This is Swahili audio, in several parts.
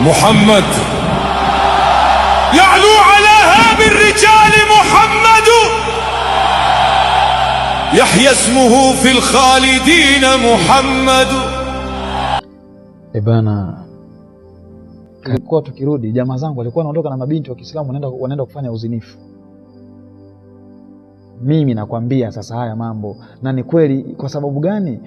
محمد يعلو على هام الرجال محمد يحيى اسمه في الخالدين محمد. Ebana, tulikuwa tukirudi, jamaa zangu walikuwa wanaondoka na mabinti wa Kiislamu wanaenda kufanya uzinifu. Mimi nakwambia sasa haya mambo, na ni kweli. Kwa sababu gani?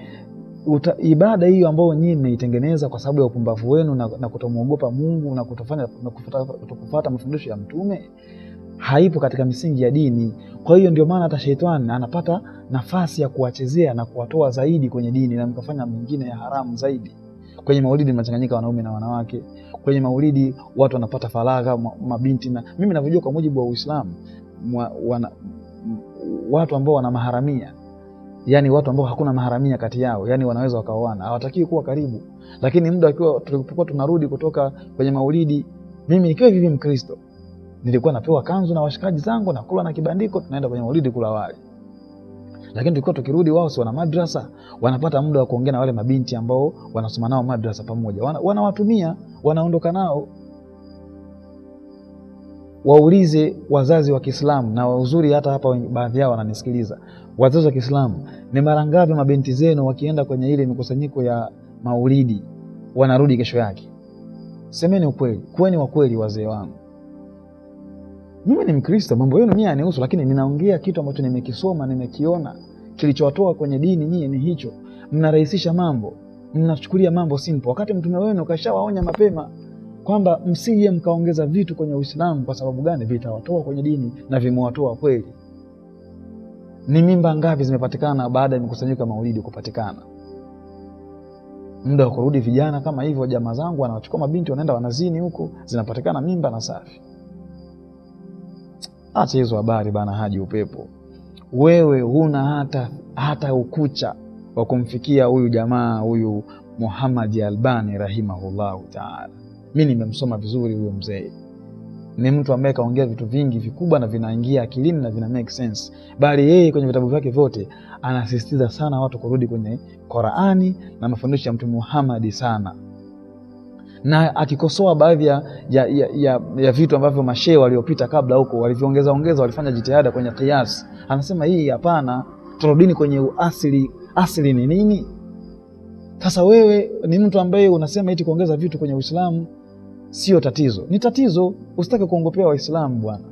Ibada hiyo ambayo nyinyi mmeitengeneza kwa sababu ya upumbavu wenu na kutomwogopa Mungu na kutofuata mafundisho ya Mtume haipo katika misingi ya dini. Kwa hiyo ndio maana hata Sheitani anapata nafasi ya kuwachezea na kuwatoa zaidi kwenye dini na mkafanya mengine ya haramu zaidi. Kwenye maulidi mnachanganyika wanaume na wanawake. Kwenye maulidi watu wanapata faragha, mabinti. Na mimi ninavyojua kwa mujibu wa Uislamu, watu ambao wana maharamia, yani watu ambao hakuna maharamia kati yao, yani wanaweza wakaoana, hawatakiwi kuwa karibu. Lakini muda akiwa tulipokuwa tunarudi kutoka kwenye maulidi, mimi nikiwa hivi Mkristo, nilikuwa napewa kanzu na washikaji zangu na kula na kibandiko, tunaenda kwenye maulidi kula wali. Lakini tulikuwa tukirudi, wao si wana madrasa, wanapata muda wa kuongea na wale mabinti ambao wanasoma nao madrasa pamoja, wanawatumia, wanaondoka nao. Waulize wazazi wa Kiislamu, na uzuri hata hapa baadhi yao wananisikiliza, wazazi wa Kiislamu, ni mara ngapi mabinti zenu wakienda kwenye ile mikusanyiko ya maulidi wanarudi kesho yake? Semeni ukweli, kuweni wa kweli wazee wangu. Mimi ni Mkristo, mambo yenu mimi yanihusu, lakini ninaongea kitu ambacho nimekisoma, nimekiona. Kilichowatoa kwenye dini nyinyi ni hicho. Mnarahisisha mambo, mnachukulia mambo simple, wakati Mtume wenu kashawaonya mapema kwamba msije mkaongeza vitu kwenye Uislamu. Kwa sababu gani? Vitawatoa kwenye dini, na vimewatoa kweli. Ni mimba ngapi zimepatikana baada ya mikusanyiko ya maulidi kupatikana? Muda wa kurudi vijana kama hivyo, jamaa zangu wanawachukua mabinti wanaenda wanazini huko, zinapatikana mimba na safi. Acha hizo habari bana. Haji upepo, wewe huna hata ukucha wa kumfikia huyu jamaa, huyu Muhammad Albani rahimahullahu ta'ala. Mimi nimemsoma vizuri huyo mzee. Ni mtu ambaye kaongea vitu vingi vikubwa na vinaingia akilini na vina make sense. Bali yeye kwenye vitabu vyake vyote anasisitiza sana watu kurudi kwenye Qur'ani na mafundisho ya Mtume Muhammad sana. Na akikosoa baadhi ya vitu ambavyo mashehe waliopita kabla huko walivyoongeza walifanya jitihada kwenye qiyas, anasema hii hapana, turudini kwenye asili ni nini? Sasa wewe ni mtu ambaye unasema eti kuongeza vitu kwenye Uislamu sio tatizo. Ni tatizo. Usitake kuongopea Waislamu bwana.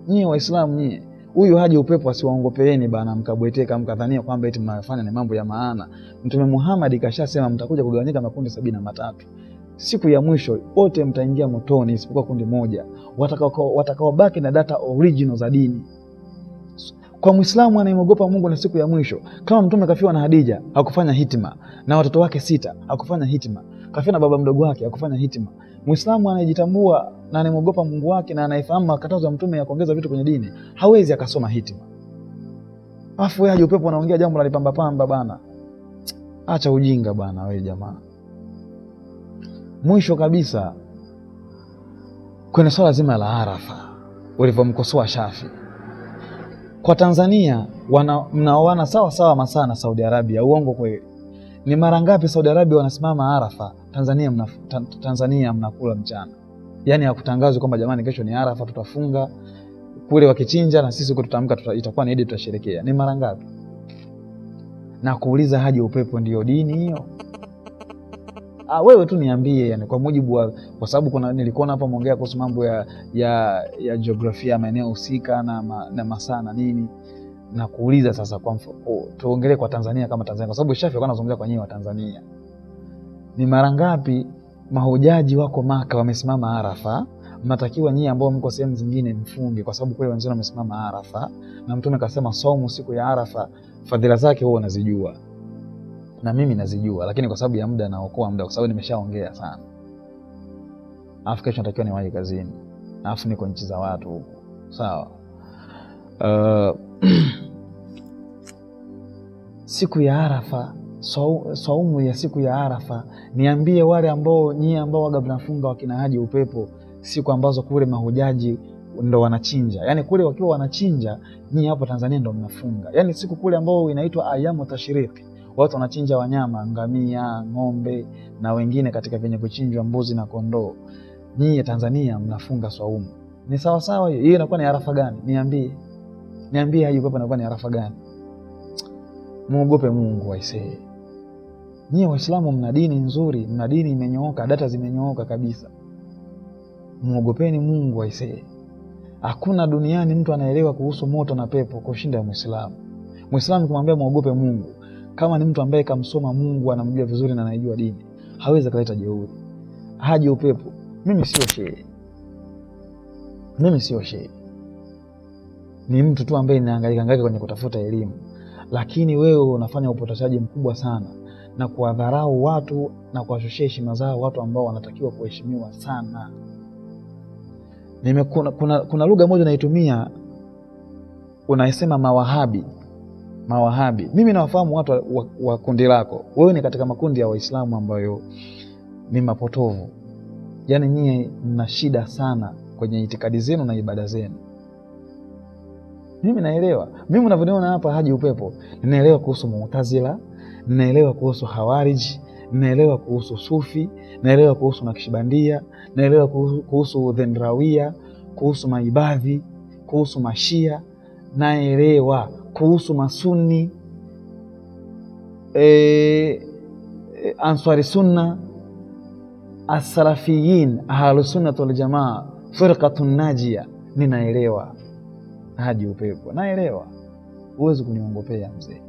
Nyie Waislamu nyie, huyu Haji upepo asiwaongopeeni bana, mkabweteka mkadhania kwamba eti mnafanya ni mambo ya maana. Mtume Muhammad kashasema mtakuja kugawanyika makundi 73. Siku ya mwisho wote mtaingia motoni isipokuwa kundi moja, watakaobaki na data original za dini. Kwa Muislamu anayeogopa Mungu na siku ya mwisho, kama Mtume kafiwa na Hadija hakufanya hitima, na watoto wake 6 hakufanya hitima, kafiwa na baba mdogo wake hakufanya hitima. Muislamu anayejitambua na anayeogopa Mungu wake na anayefahamu makatazo ya Mtume ya kuongeza vitu kwenye dini hawezi akasoma hitima. Afu Haji upepo anaongea jambo la lipamba pamba bana. Acha ujinga bana wewe jamaa. Mwisho kabisa, kwenye swala zima la Arafa ulivyomkosoa Shafi, kwa Tanzania mnaoana sawa sawa masaa na Saudi Arabia. Uongo kweli? Ni mara ngapi Saudi Arabia wanasimama Arafa, Tanzania mnakula mchana? Yani hakutangazwa kwamba jamani kesho ni Arafa tutafunga, kule wakichinja na sisi huko tutaamka itakuwa ni Eid tutasherehekea. Ni mara ngapi? Na kuuliza Haji upepo ndio dini hiyo? Wewe tu niambie, yani kwa mujibu wa, kwa sababu nilikuona hapa muongea kuhusu mambo ya jiografia maeneo husika na masaa na nini, na kuuliza sasa kwa tuongelee kwa Tanzania kama Tanzania, kwa sababu Shafi alikuwa anazungumzia kwa nyinyi wa Tanzania. Ni mara ngapi mahujaji wako Maka wamesimama Arafa? Mnatakiwa nyinyi ambao mko sehemu zingine mfunge, kwa sababu kule wenzao wamesimama Arafa, na Mtume akasema saumu siku ya Arafa, fadhila zake wewe unazijua na mimi nazijua, lakini kwa sababu ya muda naokoa muda, kwa sababu nimeshaongea sana. Alafu kesho natakiwa niwahi kazini, alafu niko nchi za watu huko, sawa? Siku ya Arafa, saumu ya siku ya Arafa, niambie wale ambao nyie ambao waga mnafunga wakina Haji upepo, siku ambazo kule mahujaji ndo wanachinja, yani kule wakiwa wanachinja, nyie hapo Tanzania ndo mnafunga. Yani siku kule ambao inaitwa ayamu tashriqi, watu wanachinja wanyama, ngamia, ng'ombe na wengine katika vyenye kuchinjwa mbuzi na kondoo. Nyie Tanzania mnafunga swaumu. Ni sawa sawa hiyo? Hiyo inakuwa ni arafa gani? Niambie Haji Upeppo inakuwa ni arafa gani? Muogope Mungu aisee. Nyie Waislamu mna dini nzuri, mna dini imenyooka, data zimenyooka kabisa. Muogopeni Mungu aisee. Hakuna duniani mtu anaelewa kuhusu moto na pepo kushinda Muislamu. Muislamu kumwambia muogope Mungu, kama ni mtu ambaye kamsoma Mungu, anamjua vizuri na anajua dini, hawezi kuleta jeuri. Haji Upeppo, mimi sio shehe. Ni mtu tu ambaye ninahangaika kwenye kutafuta elimu. Lakini wewe unafanya upotoshaji mkubwa sana na kuwadharau watu na kuwashushia heshima zao watu ambao wanatakiwa kuheshimiwa sana. Kuna lugha moja naitumia, unaisema mawahabi. Mimi nawafahamu watu wa kundi lako. Wewe ni katika makundi ya Waislamu ambayo ni mapotovu. Yaani nyie mna shida sana kwenye itikadi zenu na ibada zenu. Mimi naelewa. Mimi unavyoniona hapa Haji Upeppo, ninaelewa kuhusu Mu'tazila, ninaelewa kuhusu Khawarij, ninaelewa kuhusu Sufi, ninaelewa kuhusu Nakshbandia, ninaelewa kuhusu Dhendrawia, kuhusu Maibadhi, kuhusu Mashia, naelewa kuhusu Masuni, Ansari Sunna, As-Salafiyin, Ahlus Sunnah wal Jamaa, Firqatun Najia. Ninaelewa Haji Upeppo, naelewa. Huwezi kuniongopea mzee.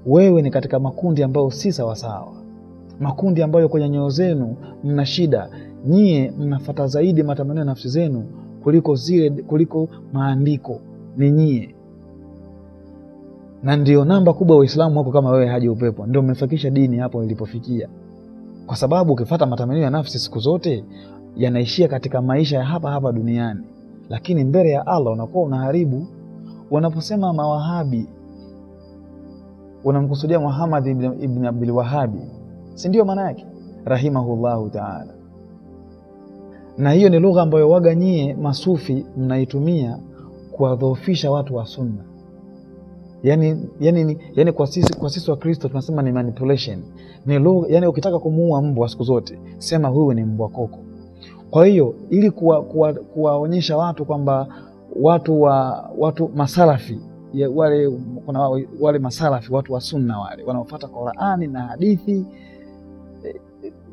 Wewe ni katika makundi ambayo si sawasawa, makundi ambayo kwenye nyoyo zenu mna shida. Nyie mnafuata zaidi matamanio ya nafsi zenu kuliko maandiko. Ni nyie, na ndio namba kubwa Waislamu wako kama wewe Haji Upeppo, ndio mmefikisha dini hapo ilipofikia. Kwa sababu ukifuata matamanio ya nafsi siku zote yanaishia katika maisha ya hapa duniani, lakini mbele ya Allah unakuwa unaharibu. Wanaposema mawahabi unamkusudia Muhammad ibn Abdul Wahhab, si ndio maana yake? Rahimahullahu ta'ala. Na hiyo ni lugha ambayo waga nyie masufi mnaitumia kuwadhoofisha watu wa sunna. Yani kwa sisi wa Kristo tunasema ni manipulation. Ni lugha, yani ukitaka kumuua mbwa siku zote sema huyu ni mbwa koko. Kwa hiyo ili kuwaonyesha watu kwamba watu masalafi wale masalafi, watu wa sunna wale wanaofuata Qur'ani na hadithi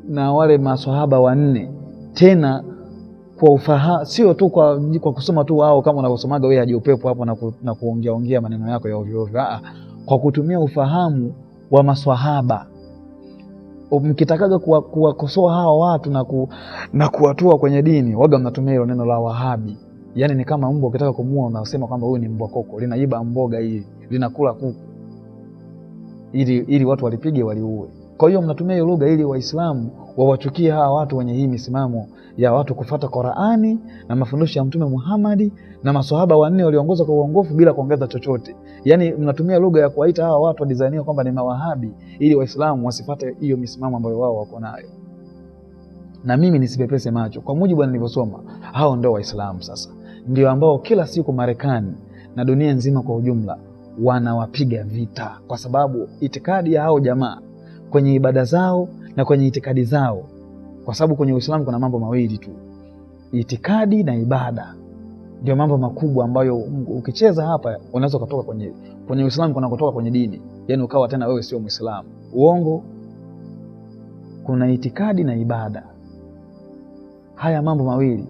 na wale maswahaba wanne, tena kwa ufahamu, sio tu kwa kusoma tu wao kama unavyosomaga wewe Haji Upeppo hapo na kuongea maneno yako ya ovyo ovyo. Kwa kutumia ufahamu wa maswahaba. Mkitakaga kuwakosoa hawa watu na kuwatua kwenye dini, waga mnatumia hilo neno la Wahabi. Yani ni kama mbwa ukitaka kumuua unasema kwamba huyu ni mbwa koko, linaiba mboga hii, linakula kuku, ili watu walipige waliue. Kwa hiyo mnatumia hiyo lugha ili Waislamu wawachukie hawa watu wenye hii misimamo ya watu kufuata Qur'ani na mafundisho ya Mtume Muhammad na maswahaba wanne walioongoza kwa uongofu bila kuongeza chochote. Yani mnatumia lugha ya kuwaita hawa watu wadizania kwamba ni mawahabi ili Waislamu wasipate hiyo misimamo ambayo wao wako nayo. Na mimi nisipepese macho, kwa mujibu nilivyosoma, hao ndio Waislamu sasa. Ndio ambao kila siku Marekani na dunia nzima kwa ujumla wanawapiga vita, kwa sababu itikadi ya hao jamaa kwenye ibada zao na kwenye itikadi zao, kwa sababu kwenye Uislamu kuna mambo mawili tu, itikadi na ibada. Ndio mambo makubwa ambayo ukicheza hapa unaweza kutoka kwenye Uislamu kuna kutoka kwenye dini, yani ukawa tena wewe sio Muislamu. Uongo. Kuna itikadi na ibada. Haya mambo mawili,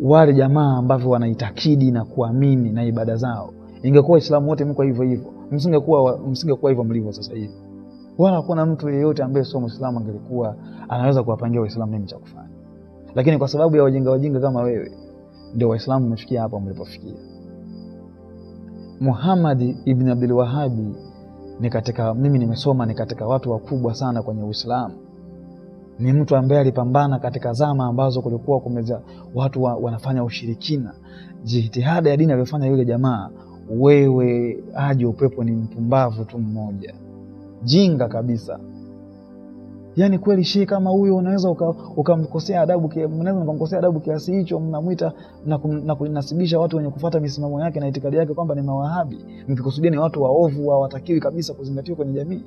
wale jamaa ambao wanaitakidi na kuamini na ibada zao, ingekuwa Waislamu wote mko hivyo hivyo, msingekuwa hivyo mlivyo sasa hivi. Wala hakuna mtu yeyote ambaye sio Muislamu angelikuwa anaweza kuwapangia Waislamu nini cha kufanya. Lakini kwa sababu ya wajinga kama wewe, ndio Waislamu mmefikia hapa mlipofikia. Muhammad ibn Abdul Wahhab mimi nimesoma ni katika watu wakubwa sana kwenye Uislamu. Ni mtu ambaye alipambana katika zama ambazo kulikuwa kumeza watu wanafanya ushirikina. Jitihada ya dini aliyofanya yule jamaa, wewe Haji Upeppo ni mpumbavu tu mmoja, jinga kabisa. Yani kweli shehe kama huyo unaweza ukamkosea adabu, mnaweza mkamkosea adabu kiasi hicho, mnamwita na kunasibisha watu wenye kufuata misimamo yake na itikadi yake kwamba ni mawahabi, mkikusudia ni watu waovu, hawatakiwi kabisa kuzingatiwa kwenye jamii.